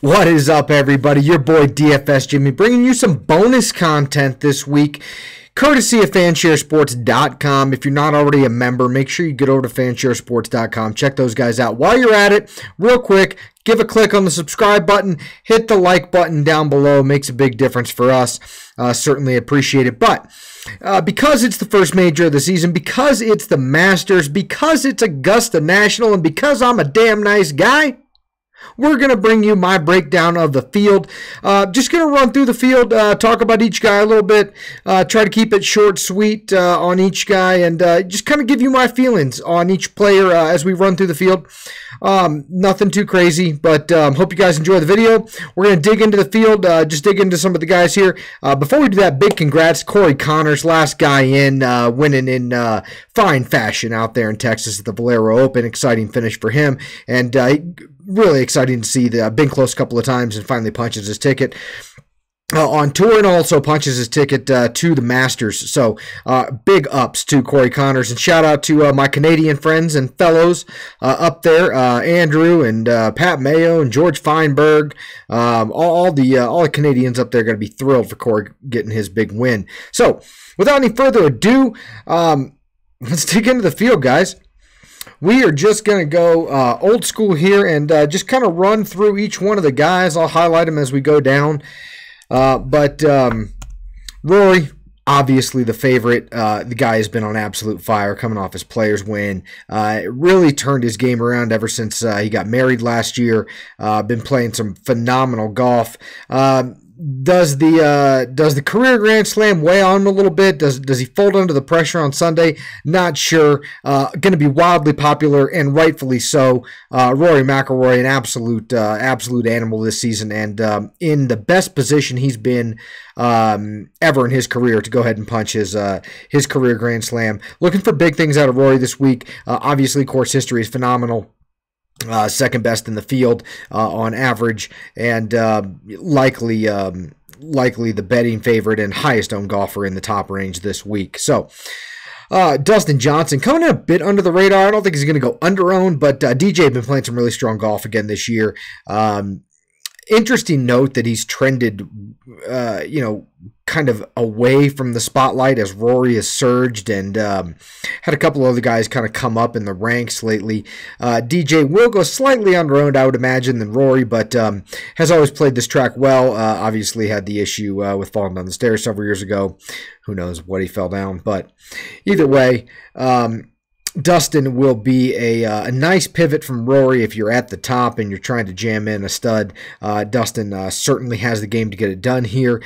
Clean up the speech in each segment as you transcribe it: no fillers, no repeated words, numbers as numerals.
What is up, everybody? Your boy DFS Jimmy bringing you some bonus content this week, courtesy of fansharesports.com. If you're not already a member, make sure you get over to fansharesports.com. Check those guys out. While you're at it, real quick, give a click on the subscribe button, hit the like button down below. Makes a big difference for us. Certainly appreciate it. But because it's the first major of the season, because it's the Masters, because it's Augusta National, and because I'm a damn nice guy, we're going to bring you my breakdown of the field. Just going to run through the field, talk about each guy a little bit, try to keep it short, sweet on each guy, and just kind of give you my feelings on each player as we run through the field. Nothing too crazy, but hope you guys enjoy the video. We're going to dig into the field, just dig into some of the guys here. Before we do that, big congrats, Corey Connors, last guy in, winning in fine fashion out there in Texas at the Valero Open. Exciting finish for him, and really exciting to see the been close a couple of times and finally punches his ticket on tour, and also punches his ticket to the Masters. So big ups to Corey Connors, and shout out to my Canadian friends and fellows up there, Andrew and Pat Mayo and George Feinberg. All the Canadians up there are going to be thrilled for Corey getting his big win. So without any further ado, let's dig into the field, guys. We are just going to go old school here and just kind of run through each one of the guys. I'll highlight them as we go down. But Rory, obviously the favorite. The guy has been on absolute fire coming off his Players win. Really turned his game around ever since he got married last year. Been playing some phenomenal golf. Does the career Grand Slam weigh on him a little bit? Does he fold under the pressure on Sunday? Not sure. Going to be wildly popular, and rightfully so. Rory McIlroy, an absolute animal this season, and in the best position he's been ever in his career to go ahead and punch his career Grand Slam. Looking for big things out of Rory this week. Obviously, course history is phenomenal. Second best in the field on average, and likely the betting favorite and highest owned golfer in the top range this week. So Dustin Johnson coming in a bit under the radar. I don't think he's going to go under owned, but DJ has been playing some really strong golf again this year. Interesting note that he's trended, kind of away from the spotlight as Rory has surged, and had a couple of other guys kind of come up in the ranks lately. DJ will go slightly under-owned, I would imagine, than Rory, but has always played this track well. Obviously had the issue with falling down the stairs several years ago. Who knows what he fell down, but either way, Dustin will be a nice pivot from Rory if you're at the top and you're trying to jam in a stud. Dustin certainly has the game to get it done here.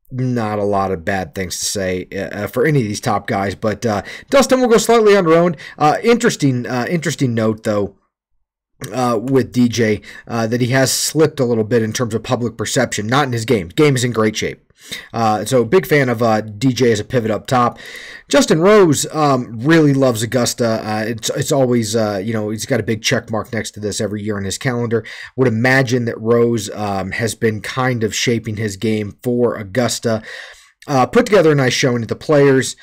Not a lot of bad things to say for any of these top guys, but Dustin will go slightly under-owned. Interesting note, though, with DJ, that he has slipped a little bit in terms of public perception, not in his game. Game is in great shape. So big fan of DJ as a pivot up top. Justin Rose really loves Augusta. It's always, he's got a big check mark next to this every year on his calendar. Would imagine that Rose has been kind of shaping his game for Augusta. Put together a nice showing at the Players.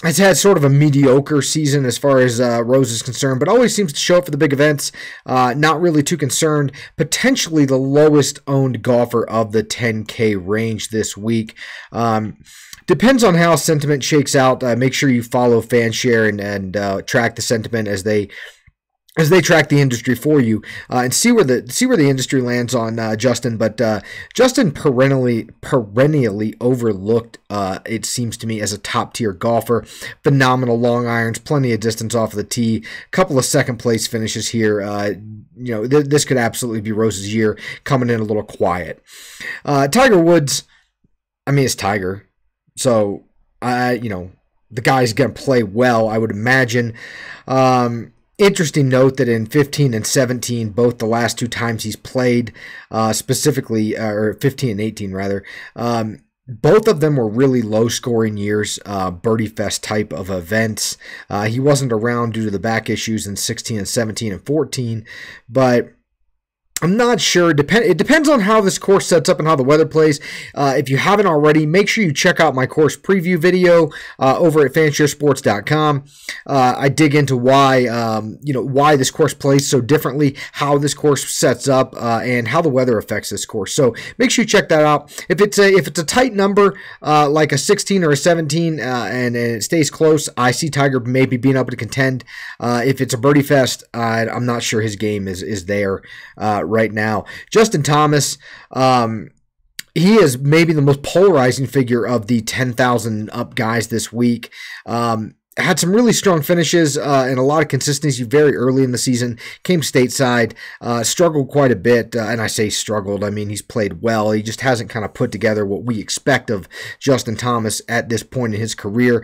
Has had sort of a mediocre season as far as Rose is concerned, but always seems to show up for the big events. Not really too concerned. Potentially the lowest owned golfer of the 10K range this week. Depends on how sentiment shakes out. Make sure you follow Fanshare and track the sentiment as they track the industry for you, and see where the industry lands on Justin. But Justin perennially overlooked, it seems to me, as a top tier golfer. Phenomenal long irons, plenty of distance off of the tee, couple of second place finishes here. This could absolutely be Rose's year, coming in a little quiet. Tiger Woods, I mean, it's Tiger, so the guy's gonna play well, I would imagine. Interesting note that in 15 and 17, both the last two times he's played, specifically, or 15 and 18 rather, both of them were really low-scoring years, birdie fest type of events. He wasn't around due to the back issues in 16 and 17 and 14, but I'm not sure. It depends on how this course sets up and how the weather plays. If you haven't already, make sure you check out my course preview video over at fansharesports.com. I dig into why why this course plays so differently, how this course sets up, and how the weather affects this course. So make sure you check that out. If it's a tight number like a 16 or a 17 and it stays close, I see Tiger maybe being able to contend. If it's a birdie fest, I'm not sure his game is there right now. Justin Thomas, he is maybe the most polarizing figure of the 10,000 up guys this week. Had some really strong finishes and a lot of consistency very early in the season. Came stateside, struggled quite a bit, and I say struggled, I mean he's played well. He just hasn't kind of put together what we expect of Justin Thomas at this point in his career.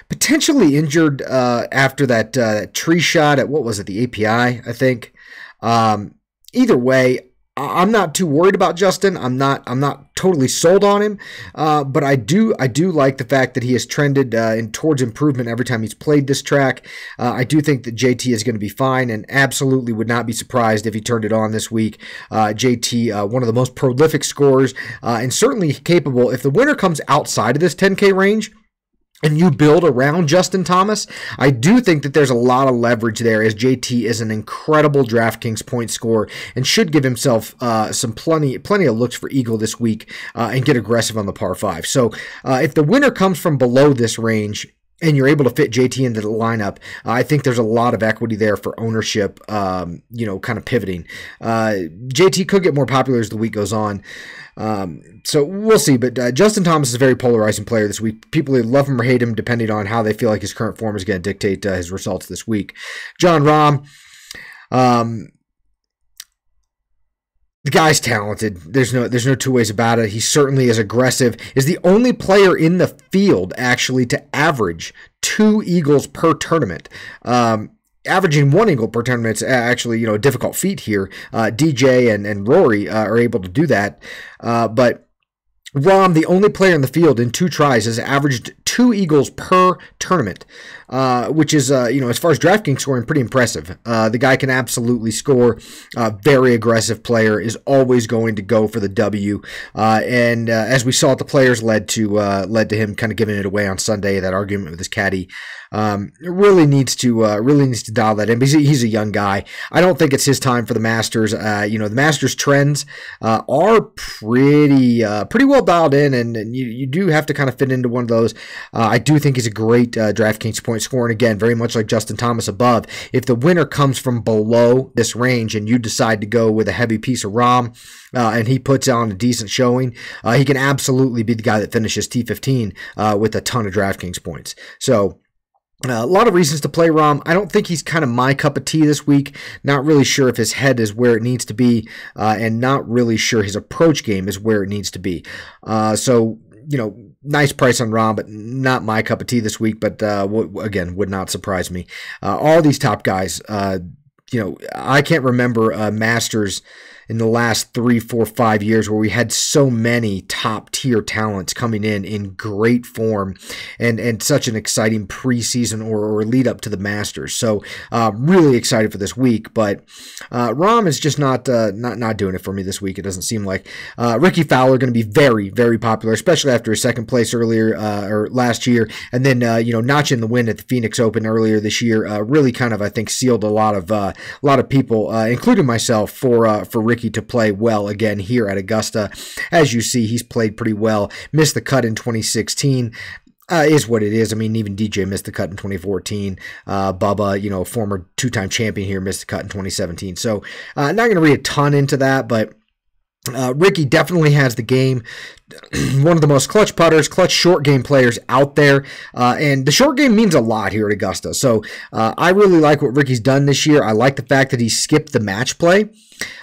Potentially injured after that tree shot at, what was it, the API, I think. Either way, I'm not too worried about Justin. I'm not totally sold on him, but I do like the fact that he has trended towards improvement every time he's played this track. I do think that JT is going to be fine, and absolutely would not be surprised if he turned it on this week. JT, one of the most prolific scorers, and certainly capable. If the winner comes outside of this 10K range, and you build around Justin Thomas, I do think that there's a lot of leverage there, as JT is an incredible DraftKings point scorer and should give himself some plenty of looks for eagle this week and get aggressive on the par 5. So if the winner comes from below this range and you're able to fit JT into the lineup, I think there's a lot of equity there for ownership, kind of pivoting. JT could get more popular as the week goes on. So we'll see, but Justin Thomas is a very polarizing player this week. People either love him or hate him depending on how they feel like his current form is going to dictate his results this week. Jon Rahm, the guy's talented. There's no two ways about it. He certainly is aggressive. Is the only player in the field actually to average 2 eagles per tournament. Averaging 1 eagle per tournament is actually, a difficult feat here. DJ and Rory are able to do that, but Rahm, the only player in the field in 2 tries, has averaged 2 eagles per tournament, which is, as far as DraftKings scoring, pretty impressive. The guy can absolutely score. Very aggressive player, is always going to go for the W. And as we saw, the players led to him kind of giving it away on Sunday. That argument with his caddy really needs to dial that in. Because he's a young guy. I don't think it's his time for the Masters. The Masters trends are pretty well dialed in, and you do have to kind of fit into one of those. I do think he's a great DraftKings point scorer, and again, very much like Justin Thomas above. If the winner comes from below this range and you decide to go with a heavy piece of Rahm, and he puts on a decent showing, he can absolutely be the guy that finishes T15 with a ton of DraftKings points. So a lot of reasons to play Rahm. I don't think he's kind of my cup of tea this week. Not really sure if his head is where it needs to be, and not really sure his approach game is where it needs to be. So, nice price on Rahm, but not my cup of tea this week. But again, would not surprise me. All these top guys, I can't remember Masters in the last 3, 4, 5 years where we had so many top tier talents coming in great form and such an exciting preseason or lead up to the Masters. So really excited for this week, but Rahm is just not doing it for me this week. It doesn't seem like. Ricky Fowler going to be very, very popular, especially after his second place earlier or last year, and then notching the win at the Phoenix Open earlier this year. Really kind of, I think, sealed a lot of people, including myself, for Ricky to play well again here at Augusta. As you see, he's played pretty well. Missed the cut in 2016. Is what it is. I mean, even DJ missed the cut in 2014. Bubba, former 2-time champion here, missed the cut in 2017. So not going to read a ton into that, but Ricky definitely has the game. One of the most clutch putters, clutch short game players out there, and the short game means a lot here at Augusta. So I really like what Ricky's done this year. I like the fact that he skipped the match play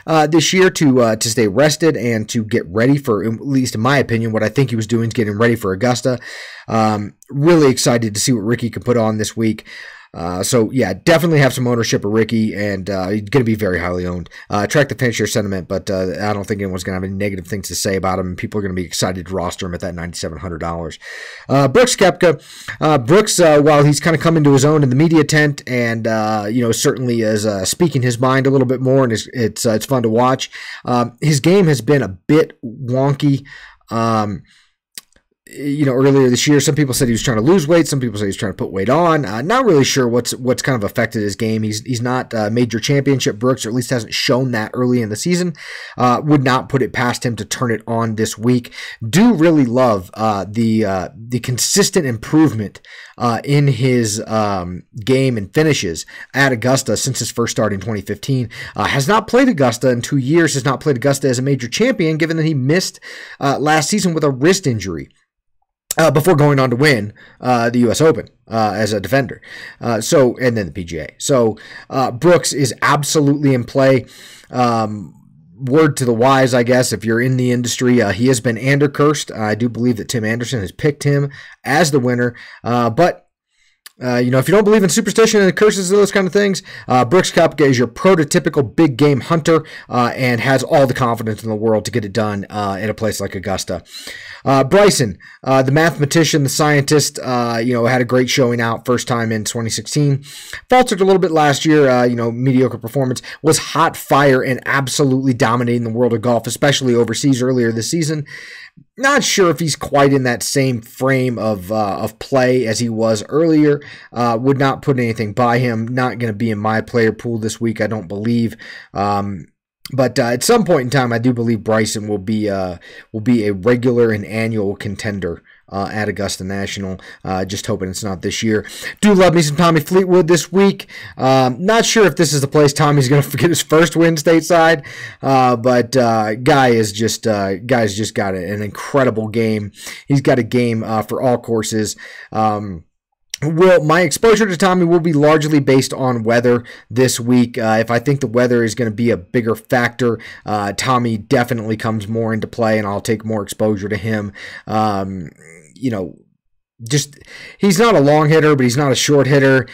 this year to stay rested and to get ready for, at least in my opinion, what I think he was doing is getting ready for Augusta. Really excited to see what Ricky can put on this week. So yeah, definitely have some ownership of Ricky, and he's going to be very highly owned. Track the fan share sentiment, but I don't think anyone's going to have any negative things to say about him. People are going to be excited to roster him at that $9,700. Brooks Koepka. Brooks, while he's kind of come into his own in the media tent, and certainly is speaking his mind a little bit more, and it's fun to watch. His game has been a bit wonky. Earlier this year, some people said he was trying to lose weight. Some people said he's trying to put weight on. Not really sure what's kind of affected his game. He's not major championship Brooks, or at least hasn't shown that early in the season. Would not put it past him to turn it on this week. Do really love the consistent improvement in his game and finishes at Augusta since his first start in 2015. Has not played Augusta in 2 years. Has not played Augusta as a major champion, given that he missed last season with a wrist injury. Before going on to win the U.S. Open as a defender. And then the PGA. So Brooks is absolutely in play. Word to the wise, I guess, if you're in the industry, he has been cursed. I do believe that Tim Anderson has picked him as the winner. But if you don't believe in superstition and curses and those kind of things, Brooks Koepka is your prototypical big game hunter and has all the confidence in the world to get it done in a place like Augusta. Bryson, the mathematician, the scientist, had a great showing out first time in 2016. Faltered a little bit last year, mediocre performance. Was hot fire and absolutely dominating the world of golf, especially overseas earlier this season. Not sure if he's quite in that same frame of play as he was earlier. Would not put anything by him. Not going to be in my player pool this week, I don't believe. But at some point in time, I do believe Bryson will be a regular and annual contender at Augusta National. Just hoping it's not this year. Do love me some Tommy Fleetwood this week. Not sure if this is the place Tommy's going to get his first win stateside, but guy's just got an incredible game. He's got a game for all courses. My exposure to Tommy will be largely based on weather this week. If I think the weather is going to be a bigger factor, Tommy definitely comes more into play, and I'll take more exposure to him. He's not a long hitter, but he's not a short hitter.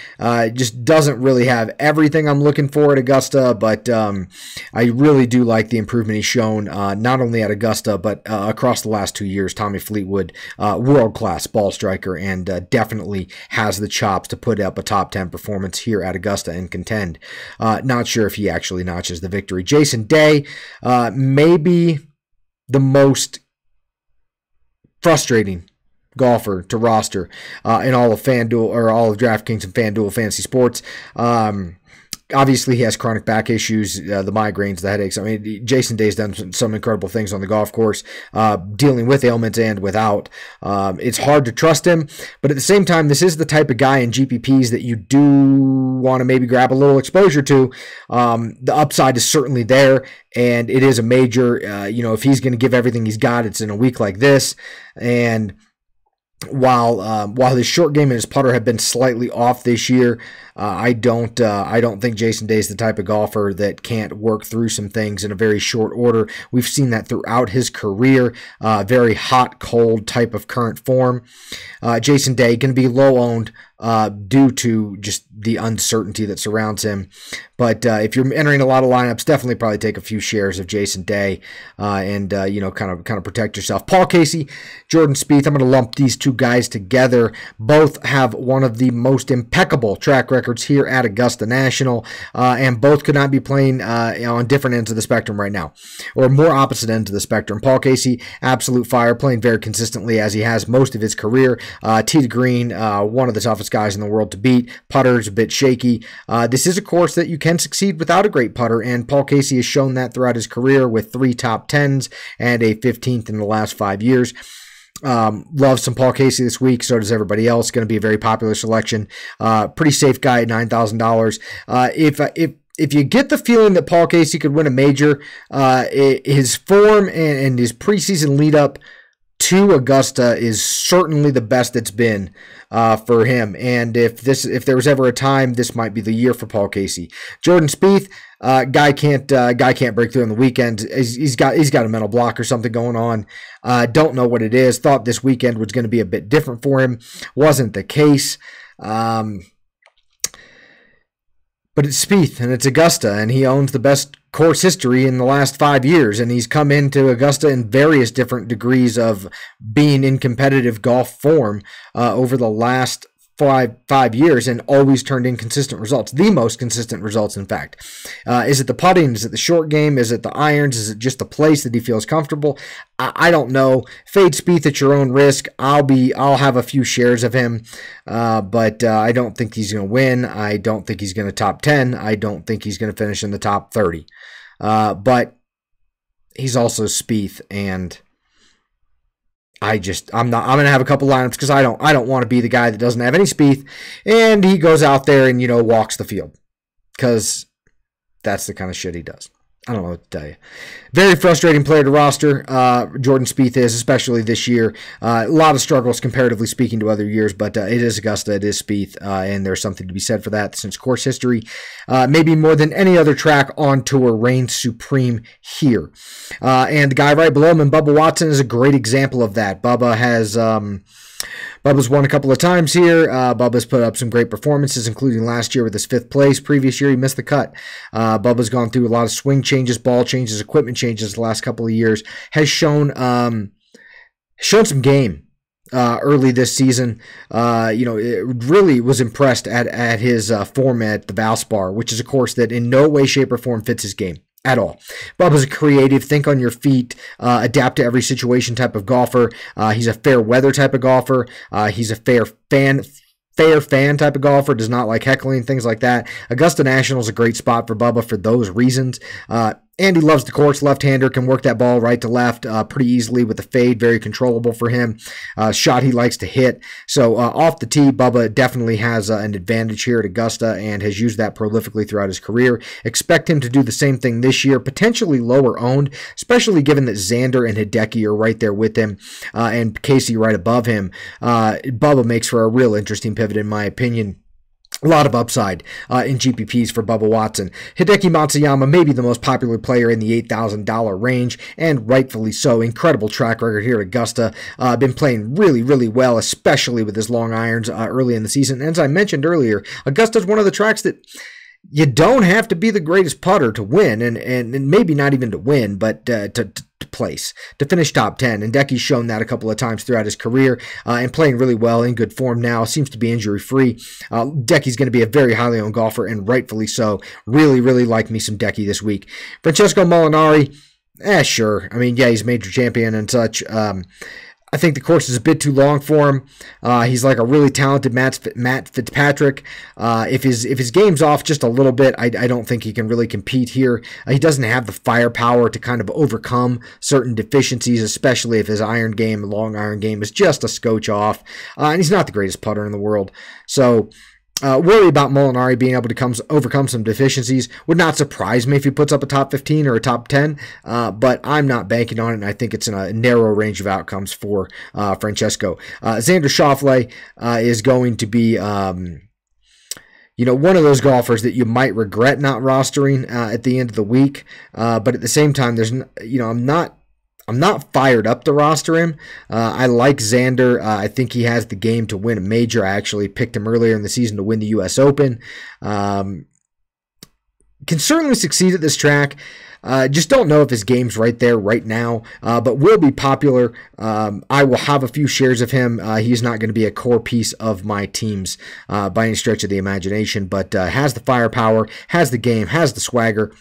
Just doesn't really have everything I'm looking for at Augusta, but I really do like the improvement he's shown, not only at Augusta, but across the last 2 years. Tommy Fleetwood, world-class ball striker, and definitely has the chops to put up a top 10 performance here at Augusta and contend. Not sure if he actually notches the victory. Jason Day, maybe the most frustrating golfer to roster in all of FanDuel, or all of DraftKings and FanDuel Fantasy Sports. Obviously, he has chronic back issues, the migraines, the headaches. I mean, Jason Day's done some incredible things on the golf course, dealing with ailments and without. It's hard to trust him, but at the same time, this is the type of guy in GPPs that you do want to maybe grab a little exposure to. The upside is certainly there, and it is a major, if he's going to give everything he's got, it's in a week like this. And while his short game and his putter have been slightly off this year, I don't think Jason Day is the type of golfer that can't work through some things in a very short order. We've seen that throughout his career. Very hot, cold type of current form. Jason Day going to be low owned due to just the uncertainty that surrounds him. But if you're entering a lot of lineups, definitely probably take a few shares of Jason Day and kind of protect yourself. Paul Casey, Jordan Spieth. I'm going to lump these two guys together. Both have one of the most impeccable track records here at Augusta National, and both could not be playing on different ends of the spectrum right now, or more opposite ends of the spectrum. Paul Casey, absolute fire, playing very consistently as he has most of his career. Tee to green, one of the toughest guys in the world to beat. Putter's a bit shaky. This is a course that you can succeed without a great putter, and Paul Casey has shown that throughout his career with 3 top 10s and a 15th in the last 5 years. Love some Paul Casey this week. So does everybody else. Going to be a very popular selection. Pretty safe guy at $9,000. If you get the feeling that Paul Casey could win a major, his form and his preseason lead up to Augusta is certainly the best it's been for him. And if there was ever a time, this might be the year for Paul Casey. Jordan Spieth, guy can't break through on the weekend. He's got a mental block or something going on. Don't know what it is. Thought this weekend was going to be a bit different for him. Wasn't the case. But it's Spieth and it's Augusta, and he owns the best course history in the last 5 years, and he's come into Augusta in various different degrees of being in competitive golf form over the last five years, and always turned in consistent results, the most consistent results, in fact. Is it the putting? Is it the short game? Is it the irons? Is it just the place that he feels comfortable? I don't know. Fade Spieth at your own risk. I'll have a few shares of him, but I don't think he's going to win. I don't think he's going to top 10. I don't think he's going to finish in the top 30. But he's also Spieth, and I'm going to have a couple lineups because I don't want to be the guy that doesn't have any Spieth, and he goes out there and, walks the field, because that's the kind of shit he does. I don't know what to tell you. Very frustrating player to roster. Jordan Spieth is, especially this year. A lot of struggles comparatively speaking to other years, but it is Augusta, it is Spieth, and there's something to be said for that since course history, maybe more than any other track on tour, reigns supreme here. And the guy right below him, Bubba Watson, is a great example of that. Bubba's won a couple of times here. Bubba's put up some great performances, including last year with his 5th place. Previous year, he missed the cut. Bubba's gone through a lot of swing changes, ball changes, equipment changes the last couple of years. Has shown some game early this season. It really was impressed at his form at the Valspar, which is a course that in no way, shape, or form fits his game at all. Bubba's a creative, think on your feet, adapt to every situation type of golfer. He's a fair weather type of golfer. He's a fair fan type of golfer, does not like heckling, things like that. Augusta National is a great spot for Bubba for those reasons. And he loves the course, left-hander, can work that ball right to left pretty easily with the fade, very controllable for him. Shot he likes to hit. So off the tee, Bubba definitely has an advantage here at Augusta and has used that prolifically throughout his career. Expect him to do the same thing this year, potentially lower owned, especially given that Xander and Hideki are right there with him and Casey right above him. Bubba makes for a real interesting pivot, in my opinion. A lot of upside in GPPs for Bubba Watson. Hideki Matsuyama may be the most popular player in the $8,000 range, and rightfully so. Incredible track record here at Augusta. Been playing really, really well, especially with his long irons early in the season. And as I mentioned earlier, Augusta's one of the tracks that you don't have to be the greatest putter to win, and maybe not even to win, but to place, to finish top 10. And Hideki's shown that a couple of times throughout his career and playing really well, in good form now, seems to be injury-free. Hideki's going to be a very highly owned golfer, and rightfully so. Really, really like me some Hideki this week. Francesco Molinari, sure. I mean, yeah, he's major champion and such. I think the course is a bit too long for him. He's like a really talented Matt Fitzpatrick. If his game's off just a little bit, I don't think he can really compete here. He doesn't have the firepower to kind of overcome certain deficiencies, especially if his long iron game is just a scotch off. And he's not the greatest putter in the world. So worry about Molinari being able to overcome some deficiencies. Would not surprise me if he puts up a top 15 or a top 10, but I'm not banking on it, and I think it's in a narrow range of outcomes for Francesco. Xander Schauffele is going to be one of those golfers that you might regret not rostering at the end of the week, but at the same time, I'm not fired up to roster him. I like Xander. I think he has the game to win a major. I actually picked him earlier in the season to win the U.S. Open. Can certainly succeed at this track. Just don't know if his game's right there right now, but will be popular. I will have a few shares of him. He's not going to be a core piece of my teams by any stretch of the imagination, but has the firepower, has the game, has the swagger.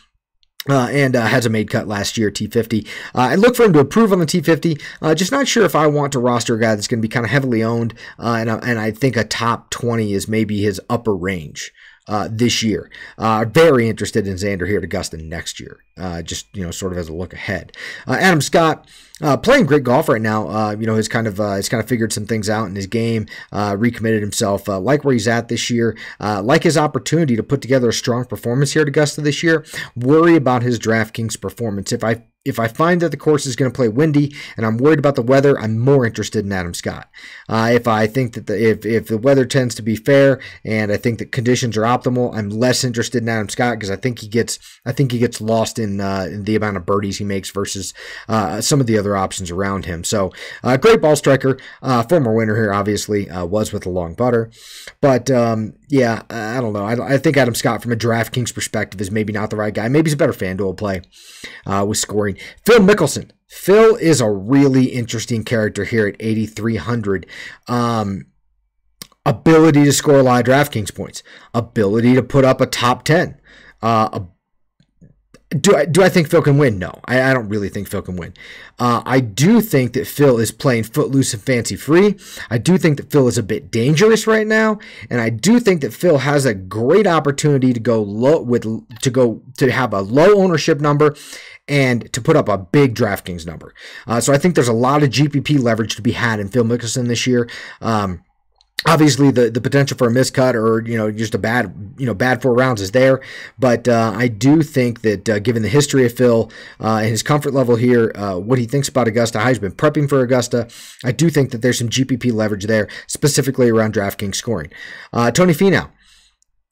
And has a made cut last year, T50. I look for him to improve on the T50. Just not sure if I want to roster a guy that's going to be kind of heavily owned. And I think a top 20 is maybe his upper range this year. Very interested in Xander here at Augusta next year. Just sort of as a look ahead. Adam Scott. Playing great golf right now. He's kind of figured some things out in his game, recommitted himself. Like where he's at this year. Like his opportunity to put together a strong performance here at Augusta this year. Worry about his DraftKings performance. If I if I find that the course is going to play windy and I'm worried about the weather, I'm more interested in Adam Scott. If I think that if the weather tends to be fair and I think that conditions are optimal, I'm less interested in Adam Scott because I think he gets lost in the amount of birdies he makes versus some of the other options around him. So great ball striker, former winner here, obviously was with a long putter, but yeah, I don't know. I think Adam Scott from a DraftKings perspective is maybe not the right guy. Maybe he's a better FanDuel play with scoring. Phil Mickelson. Phil is a really interesting character here at 8,300. Ability to score a lot of DraftKings points. Ability to put up a top 10. Do I think Phil can win? No, I don't really think Phil can win. I do think that Phil is playing footloose and fancy free. I do think that Phil is a bit dangerous right now, and I do think that Phil has a great opportunity to go low to have a low ownership number and to put up a big DraftKings number. So I think there's a lot of GPP leverage to be had in Phil Mickelson this year. Obviously, the potential for a miscut or just a bad 4 rounds is there, but I do think that given the history of Phil and his comfort level here, what he thinks about Augusta, how he's been prepping for Augusta, I do think that there's some GPP leverage there, specifically around DraftKings scoring. Tony Finau.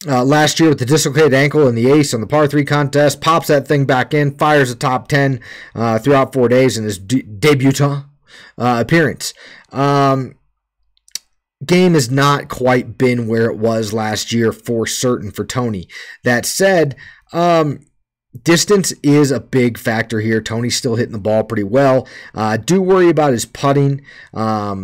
Last year with the dislocated ankle and the ace on the par 3 contest, pops that thing back in, fires a top 10 throughout 4 days in his debutant appearance. Game has not quite been where it was last year for certain for Tony. That said, distance is a big factor here. Tony's still hitting the ball pretty well. Do worry about his putting. I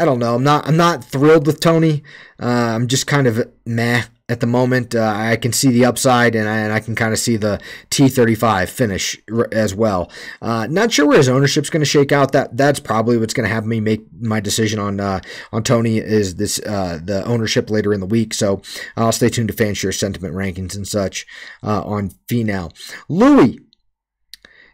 don't know. I'm not thrilled with Tony. I'm just kind of meh at the moment. I can see the upside, and I can kind of see the T35 finish as well. Not sure where his ownership's going to shake out. That's probably what's going to have me make my decision on Tony is this the ownership later in the week. So I'll stay tuned to FanShare sentiment rankings and such on Finau. Louis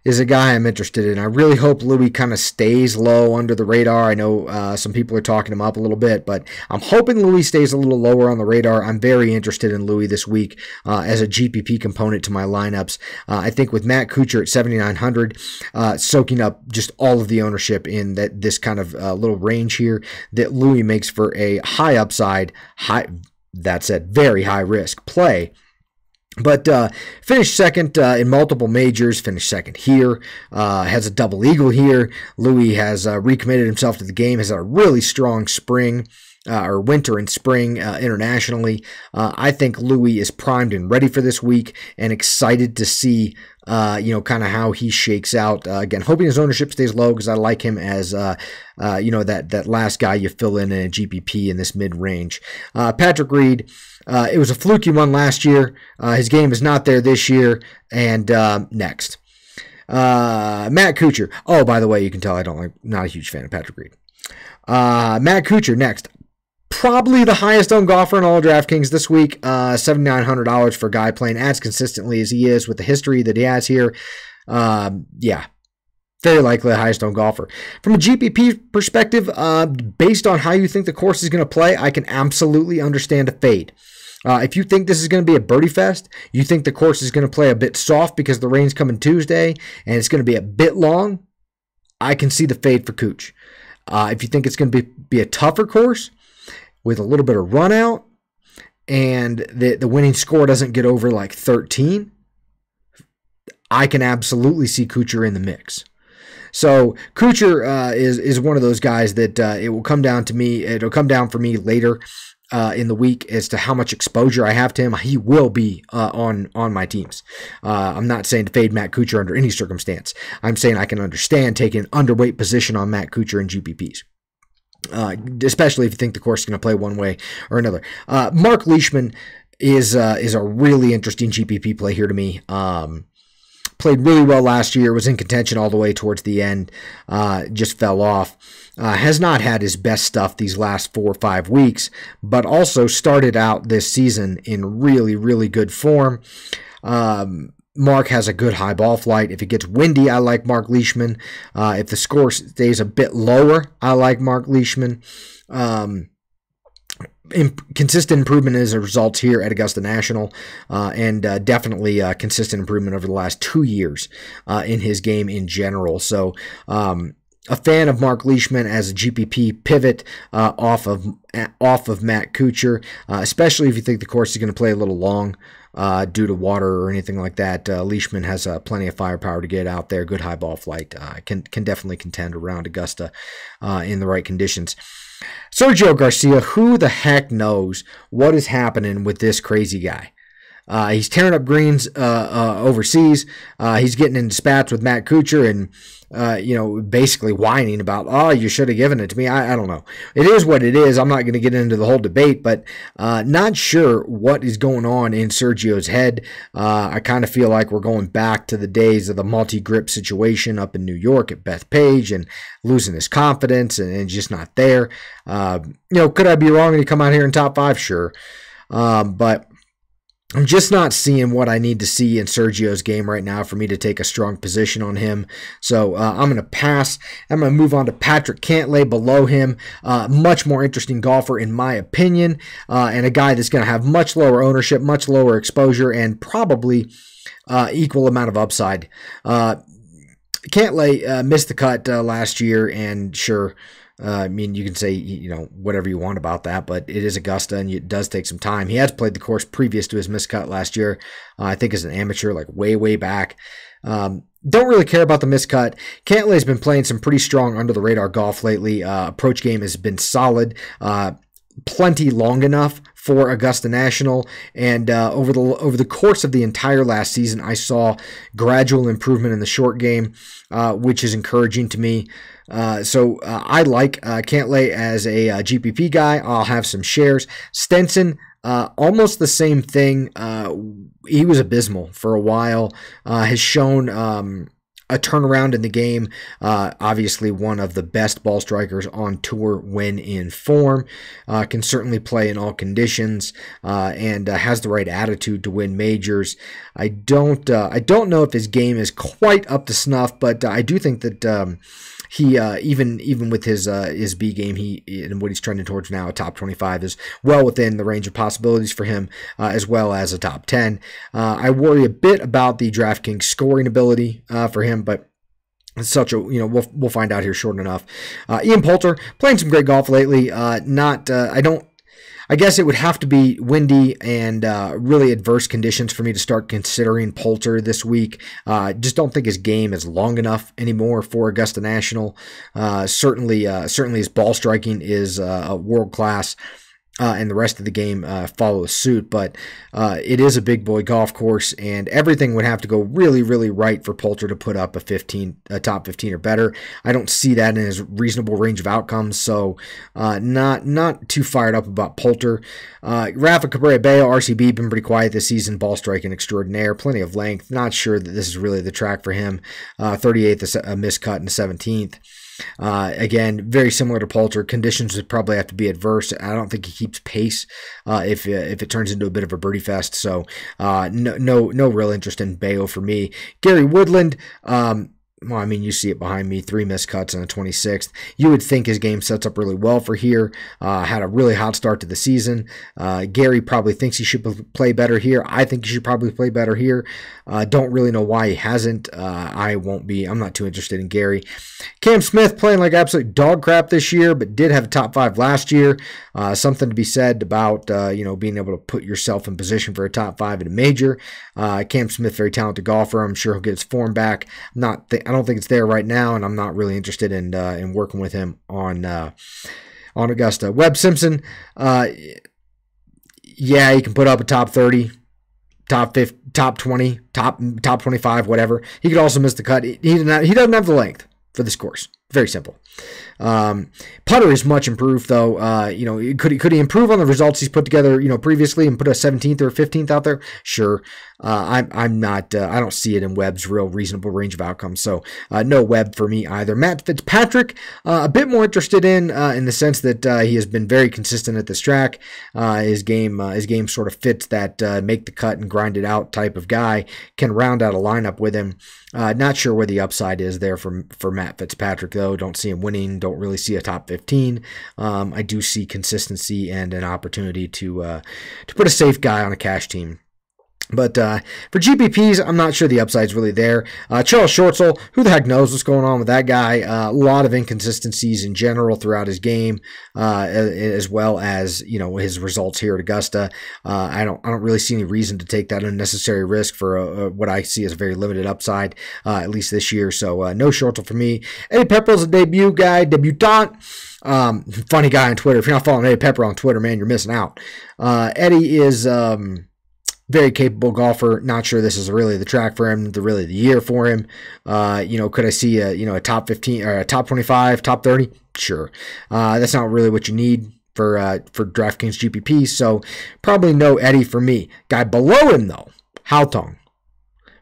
is a guy I'm interested in. I really hope Louis kind of stays low under the radar. I know some people are talking him up a little bit, but I'm hoping Louis stays a little lower on the radar. I'm very interested in Louis this week as a GPP component to my lineups. I think with Matt Kuchar at 7,900, soaking up just all of the ownership in this kind of little range here, that Louis makes for a high upside, very high risk play. But finished second in multiple majors, finished second here, has a double eagle here. Louis has recommitted himself to the game, has had a really strong spring or winter and spring internationally. I think Louis is primed and ready for this week and excited to see kind of how he shakes out. Again, hoping his ownership stays low because I like him as, that last guy you fill in a GPP in this mid-range. Patrick Reed, it was a fluky one last year. His game is not there this year. And next. Matt Kuchar. Oh, by the way, you can tell not a huge fan of Patrick Reed. Matt Kuchar next. Probably the highest owned golfer in all of DraftKings this week. $7,900 for a guy playing as consistently as he is with the history that he has here. Yeah, very likely the highest owned golfer. From a GPP perspective, based on how you think the course is going to play, I can absolutely understand a fade. If you think this is going to be a birdie fest, you think the course is going to play a bit soft because the rain's coming Tuesday and it's going to be a bit long, I can see the fade for Cooch. If you think it's going to be a tougher course with a little bit of run out and the winning score doesn't get over like 13, I can absolutely see Kuchar in the mix. So Kuchar is one of those guys that it will come down to me. It'll come down for me later in the week as to how much exposure I have to him. He will be on my teams. I'm not saying to fade Matt Kuchar under any circumstance. I'm saying I can understand taking an underweight position on Matt Kuchar in GPPs. Especially if you think the course is going to play one way or another. Mark Leishman is a really interesting GPP play here to me. Played really well last year, was in contention all the way towards the end, just fell off. Has not had his best stuff these last 4 or 5 weeks, but also started out this season in really, really good form. Mark has a good high ball flight. If it gets windy, I like Mark Leishman. If the score stays a bit lower, I like Mark Leishman. consistent improvement in his results here at Augusta National, and definitely consistent improvement over the last 2 years in his game in general. So a fan of Mark Leishman as a GPP pivot off of Matt Kuchar, especially if you think the course is going to play a little long due to water or anything like that. Leishman has plenty of firepower to get out there. Good high ball flight. Can definitely contend around Augusta in the right conditions. Sergio Garcia, who the heck knows what is happening with this crazy guy? He's tearing up greens overseas. He's getting into spats with Matt Kuchar and, basically whining about, oh, you should have given it to me. I don't know. It is what it is. I'm not going to get into the whole debate, but not sure what is going on in Sergio's head. I kind of feel like we're going back to the days of the multi-grip situation up in New York at Bethpage and losing his confidence and just not there. Could I be wrong and he come out here in top 5? Sure. But I'm just not seeing what I need to see in Sergio's game right now for me to take a strong position on him. So I'm going to pass. I'm going to move on to Patrick Cantlay below him. Much more interesting golfer in my opinion, and a guy that's going to have much lower ownership, much lower exposure, and probably equal amount of upside. Cantlay missed the cut last year, and sure, you can say, whatever you want about that, but it is Augusta, and it does take some time. He has played the course previous to his miscut last year, I think as an amateur, like way, way back. Don't really care about the miscut. Cantlay's been playing some pretty strong under-the-radar golf lately. Approach game has been solid. Plenty long enough for Augusta National, and over the course of the entire last season, I saw gradual improvement in the short game, which is encouraging to me. So I like Cantlay as a GPP guy. I'll have some shares. Stenson, almost the same thing. He was abysmal for a while. Has shown a turnaround in the game. Obviously one of the best ball strikers on tour when in form. Can certainly play in all conditions, and has the right attitude to win majors. I don't know if his game is quite up to snuff, but I do think that he even with his B game, he and what he's trending towards now, a top 25 is well within the range of possibilities for him, as well as a top 10. I worry a bit about the DraftKings scoring ability for him, but it's such a we'll find out here short enough. Ian Poulter playing some great golf lately. I guess it would have to be windy and really adverse conditions for me to start considering Poulter this week. Just don't think his game is long enough anymore for Augusta National. Certainly his ball striking is world class. And the rest of the game follows suit, but it is a big boy golf course, and everything would have to go really, really right for Poulter to put up a top 15 or better. I don't see that in his reasonable range of outcomes, so not too fired up about Poulter. Rafa Cabrera-Bello, RCB, been pretty quiet this season, ball striking extraordinaire, plenty of length. Not sure that this is really the track for him. 38th, a miscut, and 17th. Again, very similar to Poulter. Conditions would probably have to be adverse. I don't think he keeps pace if it turns into a bit of a birdie fest. So no real interest in Bayo for me. Gary Woodland. You see it behind me, 3 miscuts and a 26th. You would think his game sets up really well for here. Had a really hot start to the season. Gary probably thinks he should play better here. I think he should probably play better here. Don't really know why he hasn't. I'm not too interested in Gary. Cam Smith playing like absolute dog crap this year, but did have a top 5 last year. Something to be said about being able to put yourself in position for a top 5 in a major. Cam Smith, very talented golfer. I'm sure he'll get his form back. I don't think it's there right now, and I'm not really interested in working with him on Augusta. Webb Simpson, he can put up a top 30, top 50, top 20, top 25, whatever. He could also miss the cut. He doesn't have the length for this course. Very simple. Putter is much improved, though. Could he improve on the results he's put together, previously and put a 17th or 15th out there? Sure. I'm not. I don't see it in Webb's real reasonable range of outcomes. So no Webb for me either. Matt Fitzpatrick, a bit more interested in the sense that he has been very consistent at this track. His game sort of fits that make the cut and grind it out type of guy. Can round out a lineup with him. Not sure where the upside is there for Matt Fitzpatrick, though. though. Don't see him winning. Don't really see a top 15. I do see consistency and an opportunity to put a safe guy on a cash team. But for GPPs, I'm not sure the upside's really there. Charles Schwartzel, who the heck knows what's going on with that guy? A lot of inconsistencies in general throughout his game, as well as his results here at Augusta. I don't really see any reason to take that unnecessary risk for what I see as a very limited upside, at least this year. So no Schwartzel for me. Eddie Pepperell's a debut guy, debutant. Funny guy on Twitter. If you're not following Eddie Pepperell on Twitter, man, you're missing out. Eddie is very capable golfer. Not sure this is really the track for him, really the year for him. Could I see a top 15 or a top 25, top 30? Sure. That's not really what you need for DraftKings GPP. So probably no Eddie for me. Guy below him though, Haotong.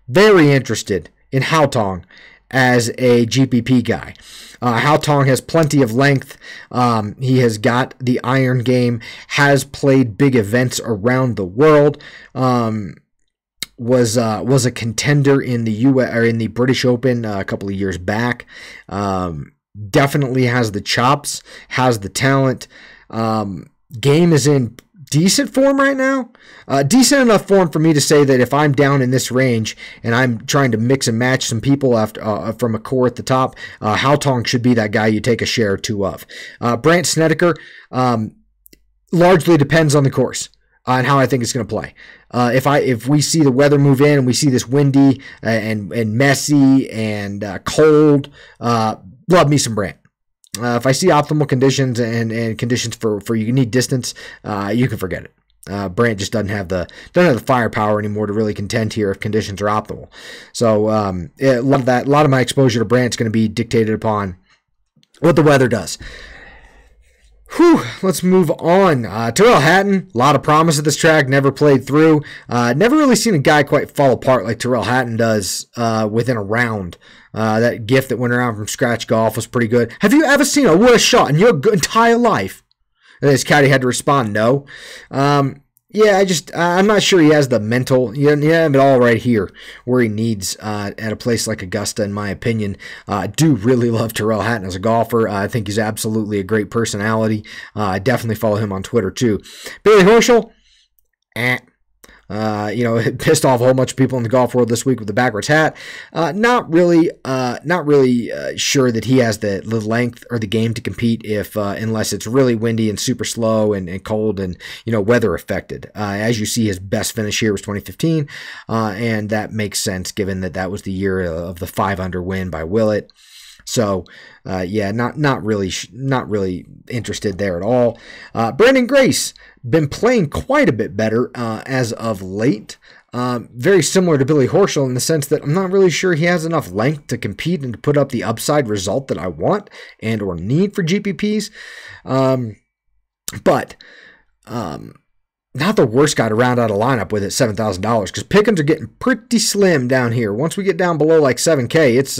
Very interested in Haotong as a GPP guy. Haotong has plenty of length. He has got the iron game, has played big events around the world. Was a contender in the in the British Open a couple of years back. Definitely has the chops, has the talent. Game is in decent form right now. Decent enough form for me to say that if I'm down in this range and I'm trying to mix and match some people after from a core at the top, Haotong should be that guy you take a share or two of. Brandt Snedeker largely depends on the course and how I think it's going to play. If we see the weather move in and we see this windy and messy and cold, love me some Brandt. If I see optimal conditions and conditions for you need distance, you can forget it. Brandt just doesn't have the firepower anymore to really contend here if conditions are optimal. So a lot of my exposure to Brandt is going to be dictated upon what the weather does. Whew, let's move on. Tyrrell Hatton, a lot of promise at this track, never played through. Never really seen a guy quite fall apart like Tyrrell Hatton does within a round. That gift that went around from Scratch Golf was pretty good. Have you ever seen a worse shot in your entire life? And his caddy had to respond, no. I'm not sure he has the mental. You have it all right here where he needs at a place like Augusta, in my opinion. I do really love Tyrrell Hatton as a golfer. I think he's absolutely a great personality. I definitely follow him on Twitter too. Billy Horschel, it pissed off a whole bunch of people in the golf world this week with the backwards hat. Not really sure that he has the length or the game to compete unless it's really windy and super slow and cold and weather affected. As you see, his best finish here was 2015, and that makes sense given that was the year of the 5-under win by Willett. So, not really interested there at all. Brandon Grace, been playing quite a bit better as of late. Very similar to Billy Horschel in the sense that I'm not really sure he has enough length to compete and to put up the upside result that I want and or need for GPPs. But not the worst guy to round out a lineup with at $7,000 because pickings are getting pretty slim down here. Once we get down below like 7K, it's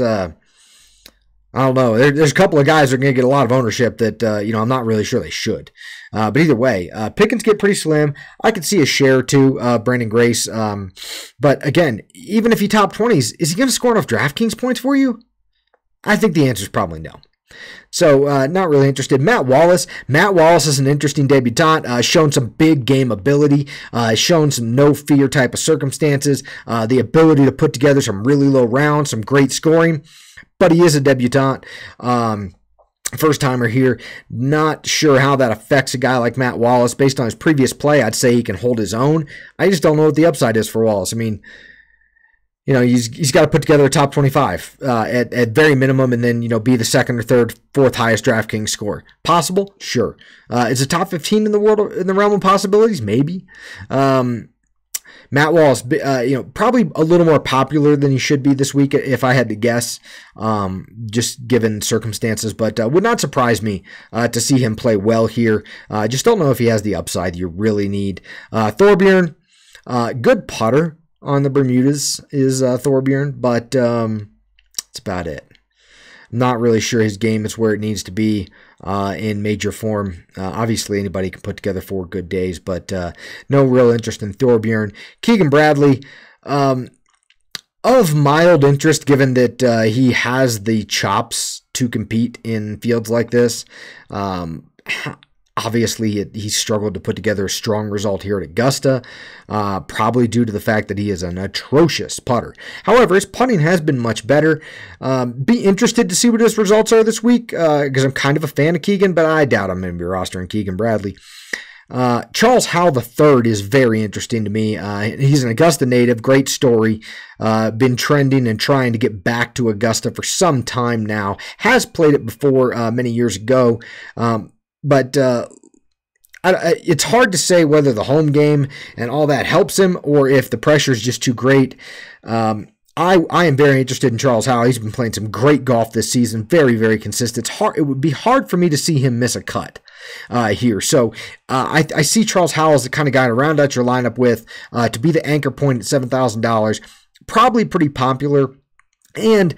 I don't know. There's a couple of guys that are going to get a lot of ownership that, I'm not really sure they should. But either way, pickings get pretty slim. I could see a share or two, Brandon Grace. But again, even if he top 20s, is he going to score enough DraftKings points for you? I think the answer is probably no. So not really interested. Matt Wallace. Matt Wallace is an interesting debutant. Shown some big game ability. Shown some no fear type of circumstances. The ability to put together some really low rounds, some great scoring. But he is a debutant. First timer here. Not sure how that affects a guy like Matt Wallace. Based on his previous play, I'd say he can hold his own. I just don't know what the upside is for Wallace. I mean, he's got to put together a top 25 at very minimum, and then be the second or third, fourth highest DraftKings score. Possible, sure. Is a top 15 in the world in the realm of possibilities? Maybe. Matt Wallace, probably a little more popular than he should be this week, if I had to guess, just given circumstances. But would not surprise me to see him play well here. Just don't know if he has the upside you really need. Thorbjorn, good putter on the Bermudas is Thorbjorn, but that's about it. Not really sure his game is where it needs to be in major form. Obviously, anybody can put together 4 good days, but no real interest in Thorbjorn. Keegan Bradley, of mild interest given that he has the chops to compete in fields like this. Obviously, he struggled to put together a strong result here at Augusta, probably due to the fact that he is an atrocious putter. However, his putting has been much better. Be interested to see what his results are this week, because I'm kind of a fan of Keegan, but I doubt I'm going to be rostering Keegan Bradley. Charles Howell III is very interesting to me. He's an Augusta native, great story. Been trending and trying to get back to Augusta for some time now. Has played it before many years ago. But it's hard to say whether the home game and all that helps him or if the pressure is just too great. I am very interested in Charles Howell. He's been playing some great golf this season, very, very consistent. It would be hard for me to see him miss a cut here. So I see Charles Howell as the kind of guy to round out your lineup with, to be the anchor point at $7,000. Probably pretty popular. And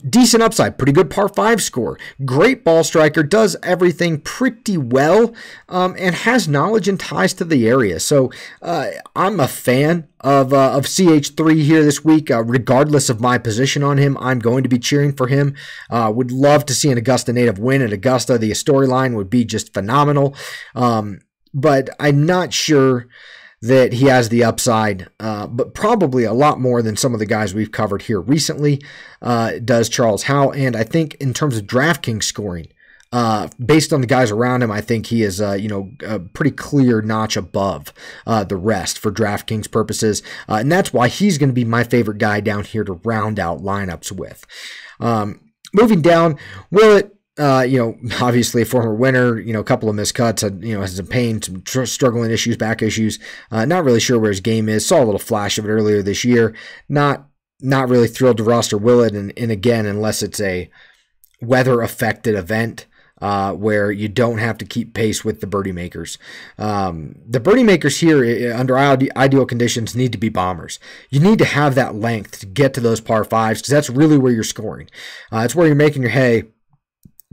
decent upside, pretty good par 5 score, great ball striker, does everything pretty well, and has knowledge and ties to the area. So I'm a fan of CH3 here this week. Regardless of my position on him, I'm going to be cheering for him. Would love to see an Augusta native win at Augusta. The storyline would be just phenomenal. But I'm not sure that he has the upside, but probably a lot more than some of the guys we've covered here recently does Charles Howell. And I think in terms of DraftKings scoring, based on the guys around him, I think he is a pretty clear notch above the rest for DraftKings purposes. And that's why he's going to be my favorite guy down here to round out lineups with. Moving down, Willett, obviously a former winner, a couple of missed cuts, has some pain, some struggling issues, back issues. Not really sure where his game is. Saw a little flash of it earlier this year. Not really thrilled to roster Willett, and again, unless it's a weather-affected event where you don't have to keep pace with the birdie makers. The birdie makers here, under ideal conditions, need to be bombers. You need to have that length to get to those par 5s, because that's really where you're scoring. It's where you're making your hay.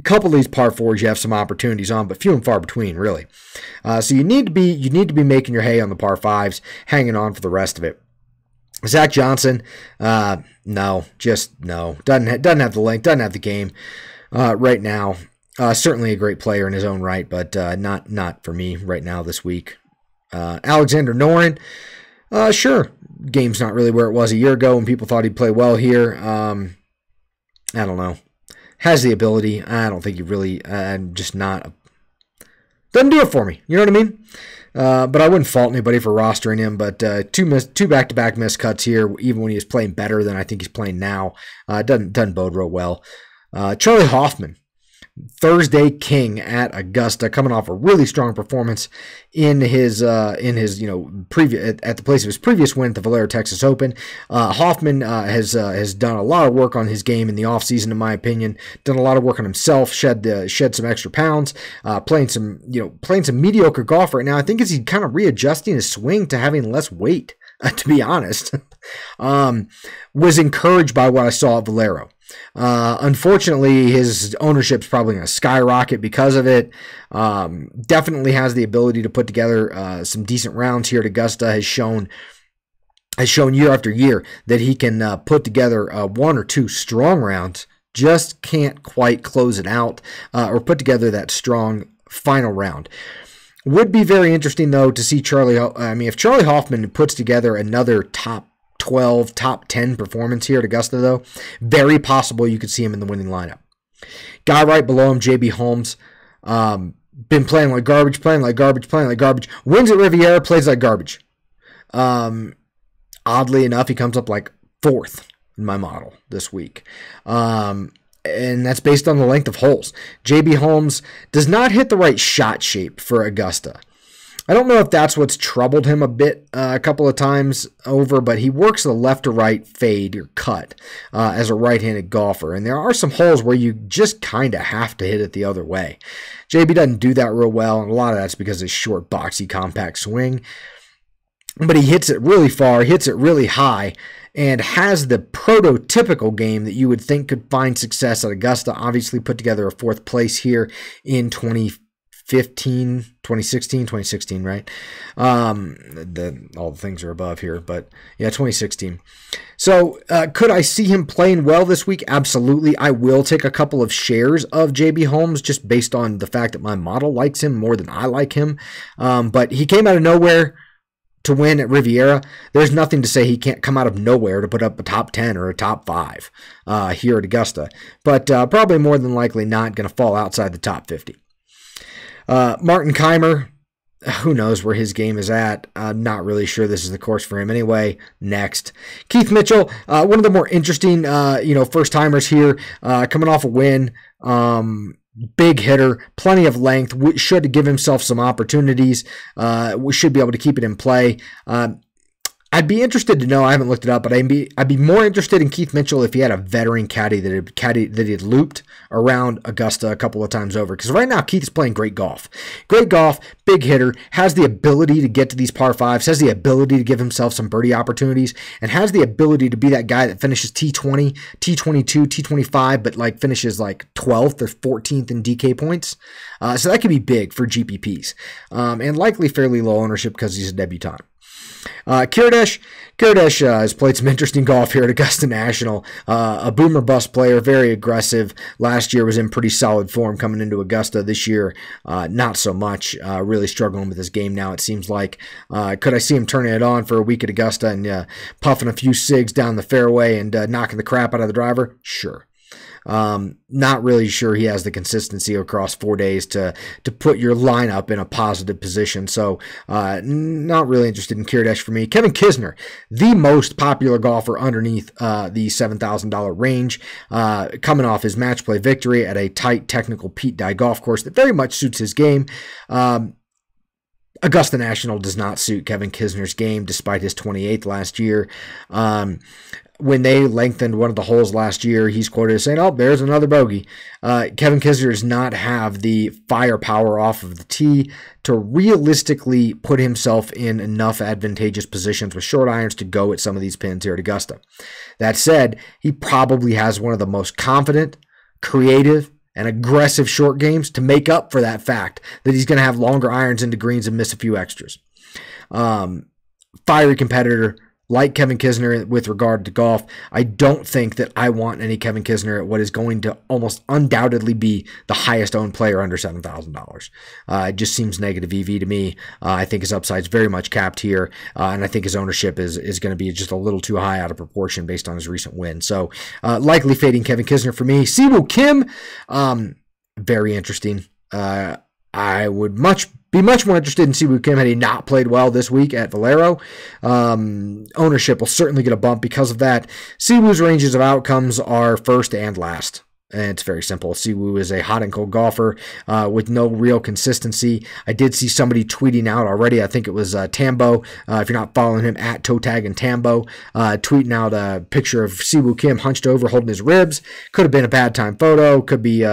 A couple of these par 4s you have some opportunities on, but few and far between, really. So you need to be making your hay on the par 5s, hanging on for the rest of it. Zach Johnson, no. Doesn't have the length, doesn't have the game right now. Certainly a great player in his own right, but not for me right now this week. Alexander Noren, sure, game's not really where it was a year ago when people thought he'd play well here. I don't know. Has the ability. I don't think he really, just not, doesn't do it for me. You know what I mean? But I wouldn't fault anybody for rostering him, but two back-to-back missed cuts here, even when he was playing better than I think he's playing now. Doesn't bode real well. Charlie Hoffman, Thursday King at Augusta, coming off a really strong performance in his previous at the place of his previous win at the Valero Texas Open. Hoffman has done a lot of work on his game in the offseason, in my opinion. Done a lot of work on himself, shed some extra pounds, playing some mediocre golf right now. I think he's kind of readjusting his swing to having less weight. To be honest, was encouraged by what I saw at Valero. Unfortunately, his ownership's probably going to skyrocket because of it. Definitely has the ability to put together some decent rounds here at Augusta. Has shown year after year that he can put together one or two strong rounds. Just can't quite close it out or put together that strong final round. Would be very interesting, though, to see if Charlie Hoffman puts together another top 12, top 10 performance here at Augusta, though, very possible you could see him in the winning lineup. Guy right below him, JB Holmes, been playing like garbage. Wins at Riviera, plays like garbage. Oddly enough, he comes up like 4th in my model this week. And that's based on the length of holes. JB Holmes does not hit the right shot shape for Augusta. I don't know if that's what's troubled him a bit a couple of times over, but he works the left to right fade or cut as a right-handed golfer. And there are some holes where you just kind of have to hit it the other way. JB doesn't do that real well, and a lot of that's because of his short, boxy, compact swing. But he hits it really far, hits it really high, and has the prototypical game that you would think could find success at Augusta. Obviously put together a 4th place here in 2015, 2016, right? All the things are above here, but yeah, 2016. So could I see him playing well this week? Absolutely. I will take a couple of shares of JB Holmes just based on the fact that my model likes him more than I like him. But he came out of nowhere to win at Riviera. There's nothing to say he can't come out of nowhere to put up a top 10 or a top 5 here at Augusta. But probably more than likely not going to fall outside the top 50. Martin Keimer, who knows where his game is at. I'm not really sure this is the course for him anyway. Next. Keith Mitchell, one of the more interesting first-timers here, coming off a win. Big hitter, plenty of length, should give himself some opportunities. We should be able to keep it in play. I'd be interested to know, I haven't looked it up, but I'd be more interested in Keith Mitchell if he had a veteran caddy that he had looped around Augusta a couple of times over. Because right now, Keith is playing great golf. Great golf, big hitter, has the ability to get to these par 5s, has the ability to give himself some birdie opportunities, and has the ability to be that guy that finishes T20, T22, T25, but like finishes like 12th or 14th in DK points. So that could be big for GPPs. And likely fairly low ownership because he's a debutant. Kirdesh has played some interesting golf here at Augusta National. A boomer bust player, very aggressive. Last year was in pretty solid form coming into Augusta. This year, not so much. Really struggling with his game now, it seems like. Could I see him turning it on for a week at Augusta and puffing a few cigs down the fairway and knocking the crap out of the driver? Sure. Not really sure he has the consistency across 4 days to put your lineup in a positive position. So not really interested in Kirdesh for me. Kevin Kisner, the most popular golfer underneath the $7,000 range, coming off his match play victory at a tight technical Pete Dye golf course that very much suits his game. Augusta National does not suit Kevin Kisner's game despite his 28th last year. When they lengthened one of the holes last year, he's quoted as saying, "Oh, there's another bogey." Kevin Kisner does not have the firepower off of the tee to realistically put himself in enough advantageous positions with short irons to go at some of these pins here at Augusta. That said, he probably has one of the most confident, creative, and aggressive short games to make up for that fact that he's going to have longer irons into greens and miss a few extras. Fiery competitor, like Kevin Kisner with regard to golf. I don't think that I want any Kevin Kisner at what is going to almost undoubtedly be the highest owned player under $7,000. It just seems negative EV to me. I think his upside is very much capped here, and I think his ownership is going to be just a little too high out of proportion based on his recent win. So likely fading Kevin Kisner for me. Siwoo Kim, very interesting. I would be much more interested in Siwoo Kim had he not played well this week at Valero. Ownership will certainly get a bump because of that. Siwoo's ranges of outcomes are first and last. And it's very simple. Siwoo is a hot and cold golfer with no real consistency. I did see somebody tweeting out already. I think it was Tambo. If you're not following him, at Totag and Tambo, tweeting out a picture of Siwoo Kim hunched over holding his ribs. Could have been a bad time photo. Could be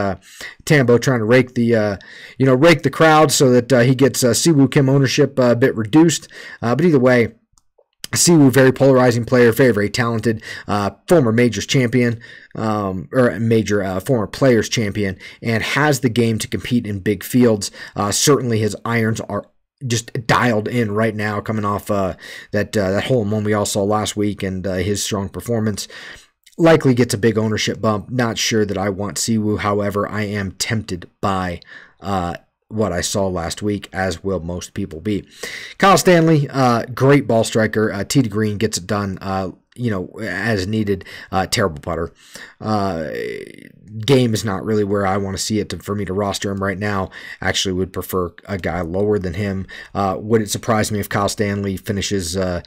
Tambo trying to rake the crowd so that he gets Siwoo Kim ownership a bit reduced. But either way, Siwoo, very polarizing player, very, very talented, former majors champion, former players champion, and has the game to compete in big fields. Certainly his irons are just dialed in right now, coming off that hole in one we all saw last week and his strong performance. Likely gets a big ownership bump. Not sure that I want Siwoo. However, I am tempted by what I saw last week, as will most people be. Kyle Stanley, great ball striker. Tee to green, gets it done, as needed. Terrible putter. Game is not really where I want to see it for me to roster him right now. Actually would prefer a guy lower than him. Would it surprise me if Kyle Stanley finishes, in a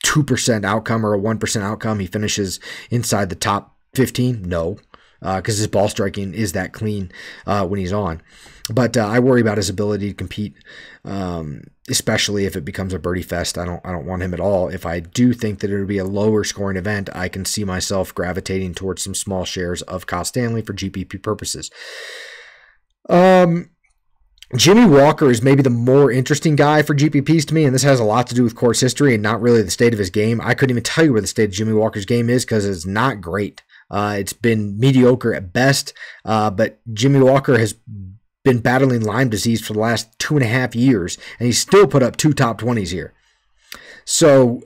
2% outcome or a 1% outcome? He finishes inside the top 15? No. Because his ball striking is that clean when he's on. But I worry about his ability to compete, especially if it becomes a birdie fest. I don't want him at all. If I do think that it would be a lower scoring event, I can see myself gravitating towards some small shares of Kyle Stanley for GPP purposes. Jimmy Walker is maybe the more interesting guy for GPPs to me, and this has a lot to do with course history and not really the state of his game. I couldn't even tell you where the state of Jimmy Walker's game is because it's not great. It's been mediocre at best, but Jimmy Walker has been battling Lyme disease for the last 2.5 years, and he's still put up 2 top 20s here. So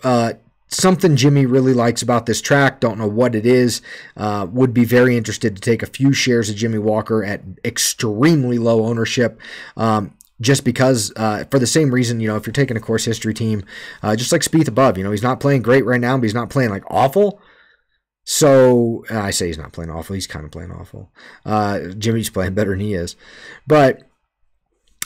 something Jimmy really likes about this track, don't know what it is, would be very interested to take a few shares of Jimmy Walker at extremely low ownership. Just because, for the same reason, if you're taking a course history team, just like Spieth above, he's not playing great right now, but he's not playing like awful. So I say he's not playing awful. He's kind of playing awful. Jimmy's playing better than he is. But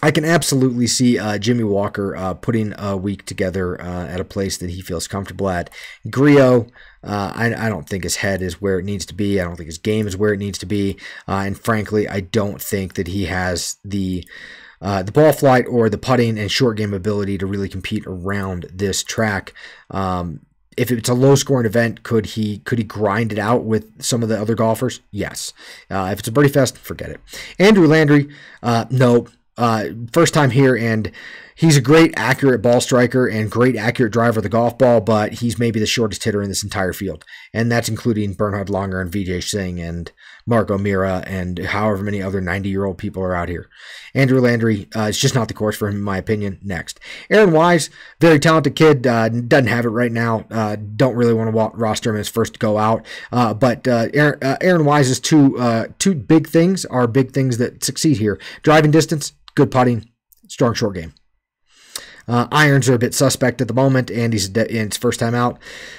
I can absolutely see Jimmy Walker putting a week together at a place that he feels comfortable at. Griot, I don't think his head is where it needs to be. I don't think his game is where it needs to be. And frankly, I don't think that he has the ball flight or the putting and short game ability to really compete around this track. If it's a low-scoring event, could he grind it out with some of the other golfers? Yes. If it's a birdie fest, forget it. Andrew Landry, no. First time here, and he's a great accurate ball striker and great accurate driver of the golf ball, but he's maybe the shortest hitter in this entire field, and that's including Bernhard Langer and Vijay Singh and Mark O'Meara and however many other 90-year-old people are out here. Andrew Landry, it's just not the course for him, in my opinion. Next. Aaron Wise, very talented kid, doesn't have it right now. Don't really want to roster him as first to go out. But Aaron Wise's two big things are big things that succeed here. Driving distance, good putting, strong short game. Irons are a bit suspect at the moment, and he's his first time out.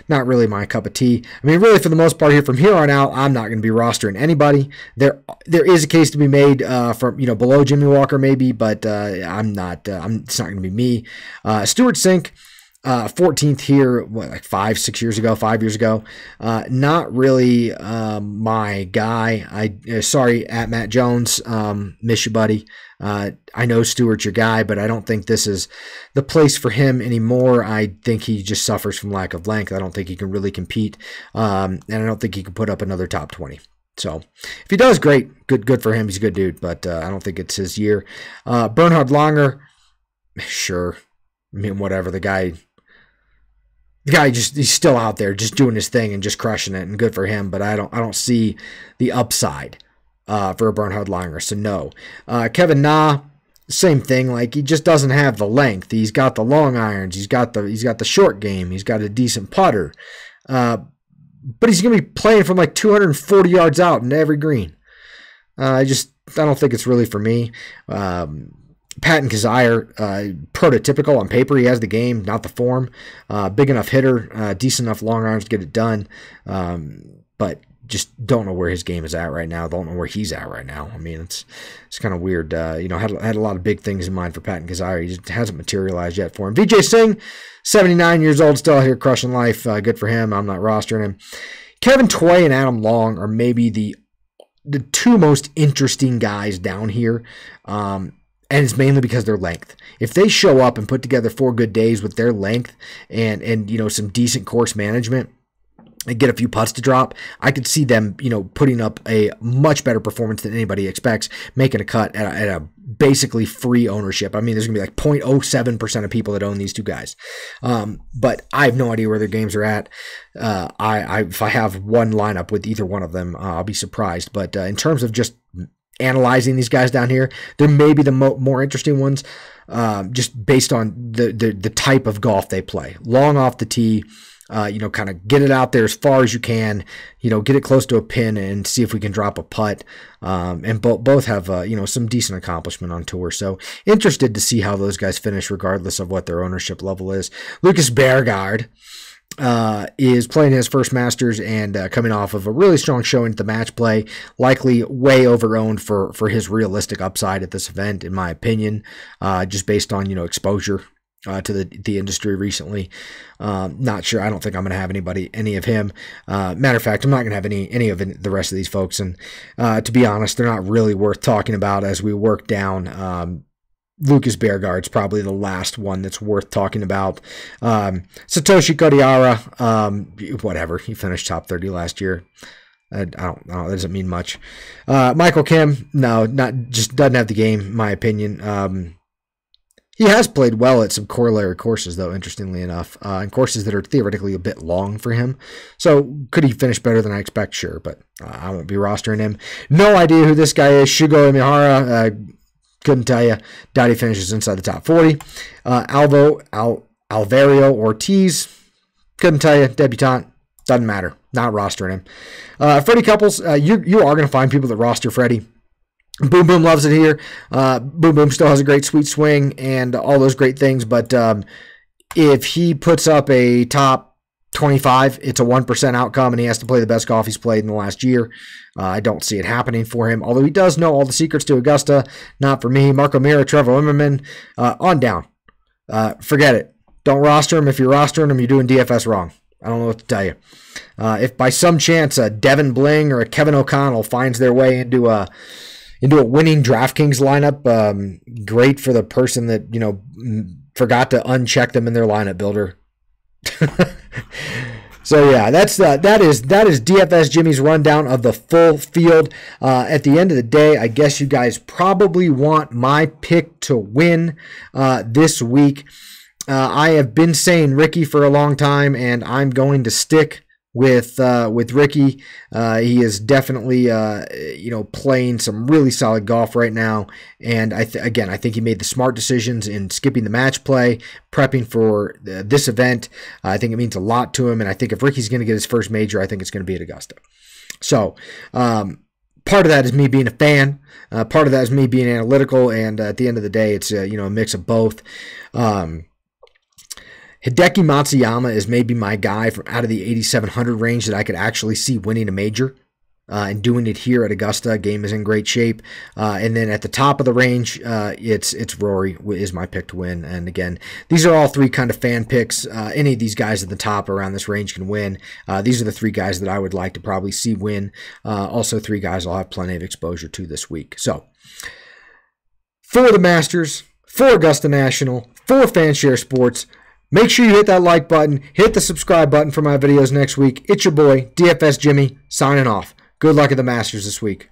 Not really my cup of tea. I mean, really, for the most part here, from here on out, I'm not going to be rostering anybody. There is a case to be made from below Jimmy Walker maybe, but I'm not. It's not going to be me. Stuart Sink. 14th here, like 5 years ago. Not really my guy. Sorry, at Matt Jones. Miss you, buddy. I know Stewart's your guy, but I don't think this is the place for him anymore. I think he just suffers from lack of length. I don't think he can really compete, and I don't think he can put up another top 20. So if he does, great. Good for him. He's a good dude, but I don't think it's his year. Bernhard Langer, sure. I mean, whatever. The guy he's still out there just doing his thing and just crushing it, and good for him, but I don't see the upside for a Bernhard Langer, so no. Kevin Na, same thing, like he just doesn't have the length. He's got the long irons, he's got the short game, he's got a decent putter. But he's going to be playing from like 240 yards out in every green. I don't think it's really for me. Patton Kizzire, prototypical on paper. He has the game, not the form. Big enough hitter, decent enough long arms to get it done. But just don't know where his game is at right now. Don't know where he's at right now. I mean, it's kind of weird. Had a lot of big things in mind for Patton Kizzire. He just hasn't materialized yet for him. Vijay Singh, 79 years old, still out here crushing life. Good for him. I'm not rostering him. Kevin Tway and Adam Long are maybe the two most interesting guys down here. And it's mainly because their length. If they show up and put together 4 good days with their length and some decent course management and get a few putts to drop, I could see them, putting up a much better performance than anybody expects, making a cut at a basically free ownership. I mean, there's going to be like 0.07% of people that own these two guys. But I have no idea where their games are at. If I have one lineup with either one of them, I'll be surprised. But in terms of just analyzing these guys down here, they're maybe the more interesting ones, just based on the type of golf they play. Long off the tee, kind of get it out there as far as you can, get it close to a pin and see if we can drop a putt. And both have, some decent accomplishment on tour. So interested to see how those guys finish regardless of what their ownership level is. Lucas Bjerregaard is playing his first Masters and coming off of a really strong showing at the match play, likely way over-owned for his realistic upside at this event, in my opinion, just based on, exposure to the industry recently. Not sure. I don't think I'm going to have any of him. Matter of fact, I'm not going to have any of the rest of these folks. And to be honest, they're not really worth talking about as we work down. Lucas Bjerregaard's probably the last one that's worth talking about. Satoshi Kodiara, whatever. He finished top 30 last year. I don't know. That doesn't mean much. Michael Kim, no, just doesn't have the game, in my opinion. He has played well at some corollary courses, though, interestingly enough, and courses that are theoretically a bit long for him. So could he finish better than I expect? Sure, but I won't be rostering him. No idea who this guy is. Shugo Imihara, Couldn't tell you. Doubt he finishes inside the top 40. Alvaro Ortiz. Couldn't tell you. Debutant. Doesn't matter. Not rostering him. Freddie Couples. You are going to find people that roster Freddie. Boom Boom loves it here. Boom Boom still has a great sweet swing and all those great things, but if he puts up a top 25, it's a 1% outcome, and he has to play the best golf he's played in the last year. I don't see it happening for him, although he does know all the secrets to Augusta. Not for me. Marco Mira, Trevor Wimmerman, on down. Forget it. Don't roster him. If you're rostering him, you're doing DFS wrong. I don't know what to tell you. If by some chance a Devin Bling or a Kevin O'Connell finds their way into a winning Draftkings lineup, great for the person that, forgot to uncheck them in their lineup builder. So yeah, that is DFS Jimmy's rundown of the full field. At the end of the day, I guess you guys probably want my pick to win this week. I have been saying Ricky for a long time, and I'm going to stick with Ricky. He is definitely playing some really solid golf right now, and I think he made the smart decisions in skipping the match play, prepping for this event. I think it means a lot to him, and I think if Ricky's going to get his first major, I think it's going to be at Augusta. So part of that is me being a fan. Part of that is me being analytical, and at the end of the day, it's a mix of both. Hideki Matsuyama is maybe my guy from out of the 8,700 range that I could actually see winning a major and doing it here at Augusta. Game is in great shape. And then at the top of the range, it's Rory is my pick to win. And again, these are all three kind of fan picks. Any of these guys at the top around this range can win. These are the three guys that I would like to probably see win. Also, three guys I'll have plenty of exposure to this week. So, for the Masters, for Augusta National, for Fanshare Sports, make sure you hit that like button, hit the subscribe button for my videos next week. It's your boy, DFS Jimmy, signing off. Good luck at the Masters this week.